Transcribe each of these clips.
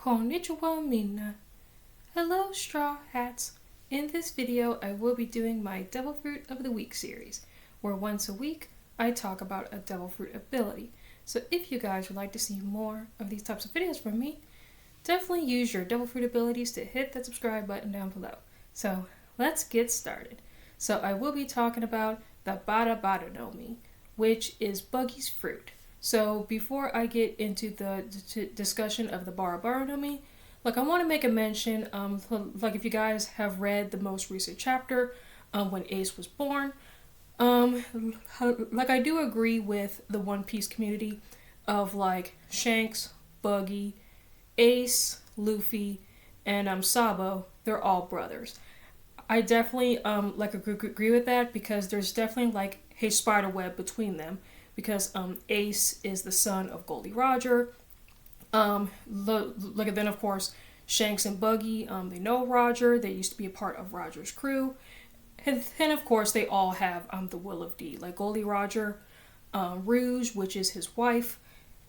Konnichiwa minna. Hello Straw Hats. In this video I will be doing my Devil Fruit of the Week series, where once a week I talk about a Devil Fruit ability. So if you guys would like to see more of these types of videos from me, definitely use your Devil Fruit abilities to hit that subscribe button down below. So let's get started. So I will be talking about the Bara no Mi, which is Buggy's fruit. So before I get into the discussion of the Bara no Mi, I want to make a mention, if you guys have read the most recent chapter, when Ace was born, I do agree with the One Piece community of Shanks, Buggy, Ace, Luffy, and Sabo. They're all brothers. I definitely agree with that because there's definitely a spider web between them because Ace is the son of Goldie Roger. Then of course Shanks and Buggy, they know Roger. They used to be a part of Roger's crew. And then of course they all have the Will of D, like Goldie Roger, Rouge, which is his wife,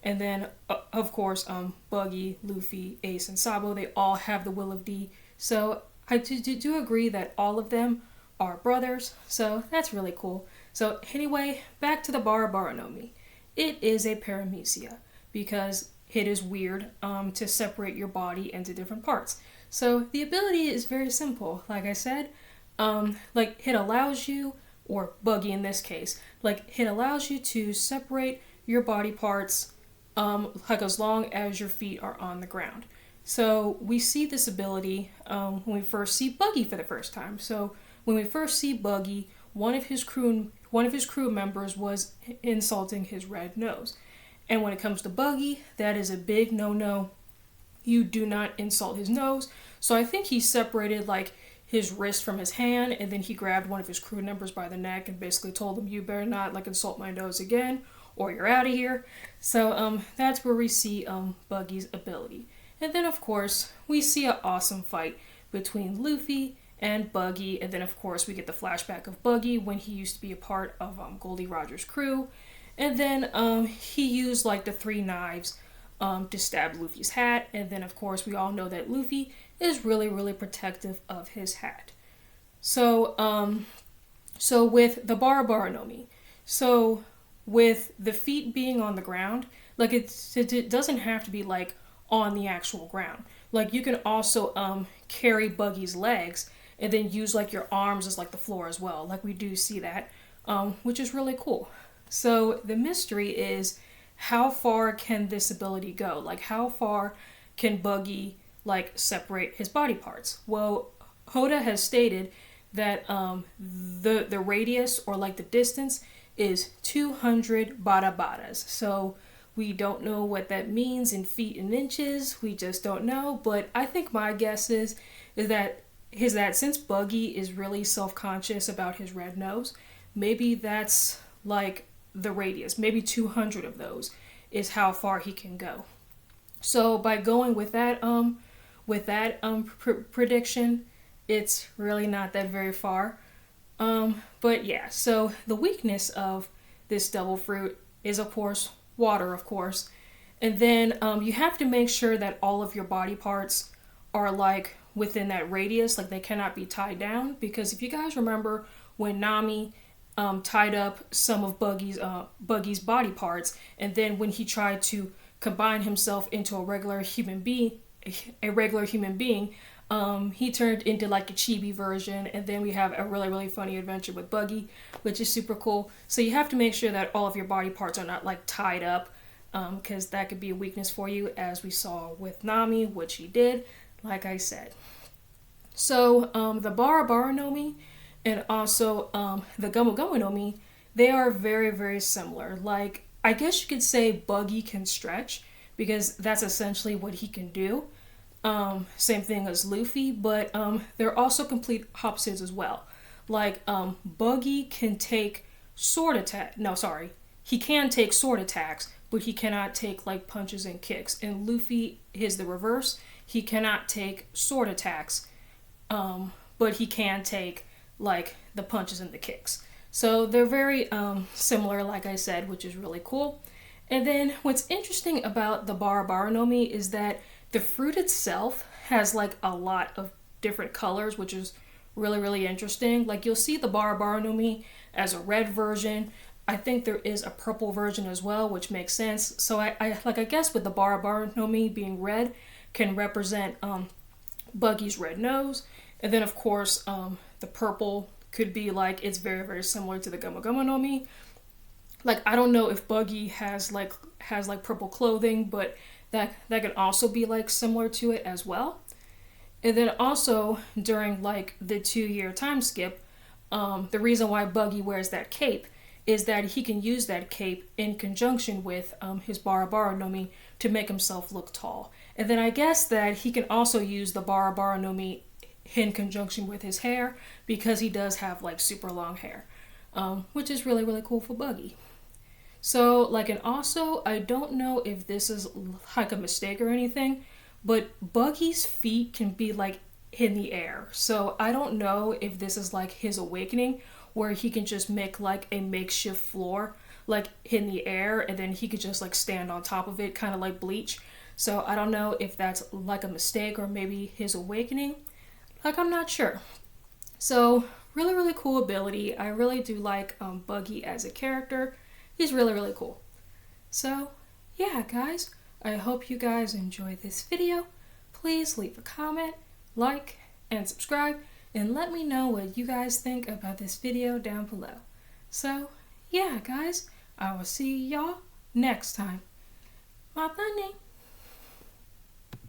and then of course Buggy, Luffy, Ace, and Sabo, they all have the Will of D. So I do agree that all of them are brothers, so that's really cool. So anyway, back to the Bara no Mi. It is a paramecia because it is weird to separate your body into different parts. So the ability is very simple. Like I said, it allows you, or Buggy in this case, it allows you to separate your body parts as long as your feet are on the ground. So we see this ability when we first see Buggy for the first time. So when we first see Buggy, one of his crew members was insulting his red nose. And when it comes to Buggy, that is a big no-no. You do not insult his nose. So I think he separated his wrist from his hand, and then he grabbed one of his crew members by the neck and basically told him, "You better not insult my nose again, or you're out of here." So that's where we see Buggy's ability. And then of course we see an awesome fight between Luffy and Buggy, and then of course we get the flashback of Buggy when he used to be a part of Goldie Roger's crew, and then he used the three knives to stab Luffy's hat, and then of course we all know that Luffy is really protective of his hat. So with the Bara no Mi, so with the feet being on the ground, it doesn't have to be on the actual ground. You can also carry Buggy's legs and then use your arms as the floor as well. We do see that, which is really cool. So the mystery is, how far can this ability go? How far can Buggy separate his body parts? Well, Hoda has stated that the radius, or the distance, is 200 baras. So we don't know what that means in feet and inches. We just don't know. But I think my guess is that since Buggy is really self-conscious about his red nose, maybe that's the radius. Maybe 200 of those is how far he can go. So by going with that prediction, it's really not that very far. But yeah, so the weakness of this devil fruit is of course water, of course. And then you have to make sure that all of your body parts are within that radius, they cannot be tied down, because if you guys remember when Nami tied up some of Buggy's body parts, and then when he tried to combine himself into a regular human being, he turned into a chibi version, and then we have a really funny adventure with Buggy, which is super cool. So you have to make sure that all of your body parts are not tied up, because that could be a weakness for you, as we saw with Nami, which he did, like I said. So the Bara no Mi and also the Gomu no Mi, they are very similar. I guess you could say Buggy can stretch, because that's essentially what he can do. Same thing as Luffy, but they're also complete opposites as well. Buggy can take sword attack. No, sorry. He can take sword attacks, but he cannot take punches and kicks. And Luffy is the reverse. He cannot take sword attacks, but he can take the punches and the kicks. So they're very similar, like I said, which is really cool. And then what's interesting about the Bara no Mi is that the fruit itself has like a lot of different colors, which is really, really interesting. Like you'll see the Bara no Mi as a red version. I think there is a purple version as well, which makes sense. So I guess with the Bara no Mi being red can represent Buggy's red nose. And then of course the purple could be like it's very, very similar to the Gumma Gumma no Mi. Like I don't know if Buggy has like purple clothing, but that could also be like similar to it as well. And then also during like the 2 year time skip, the reason why Buggy wears that cape is that he can use that cape in conjunction with his Bara no Mi to make himself look tall. And then I guess that he can also use the Bara no Mi in conjunction with his hair because he does have like super long hair, which is really, really cool for Buggy. So, like, and also, I don't know if this is like a mistake or anything, but Buggy's feet can be like in the air. So, I don't know if this is like his awakening where he can just make like a makeshift floor like in the air and then he could just like stand on top of it, kind of like Bleach. So, I don't know if that's like a mistake or maybe his awakening. Like, I'm not sure. So, really, really cool ability. I really do like Buggy as a character. He's really, really cool. So, yeah, guys, I hope you guys enjoyed this video. Please leave a comment, like, and subscribe, and let me know what you guys think about this video down below. So, yeah, guys, I will see y'all next time. Matane!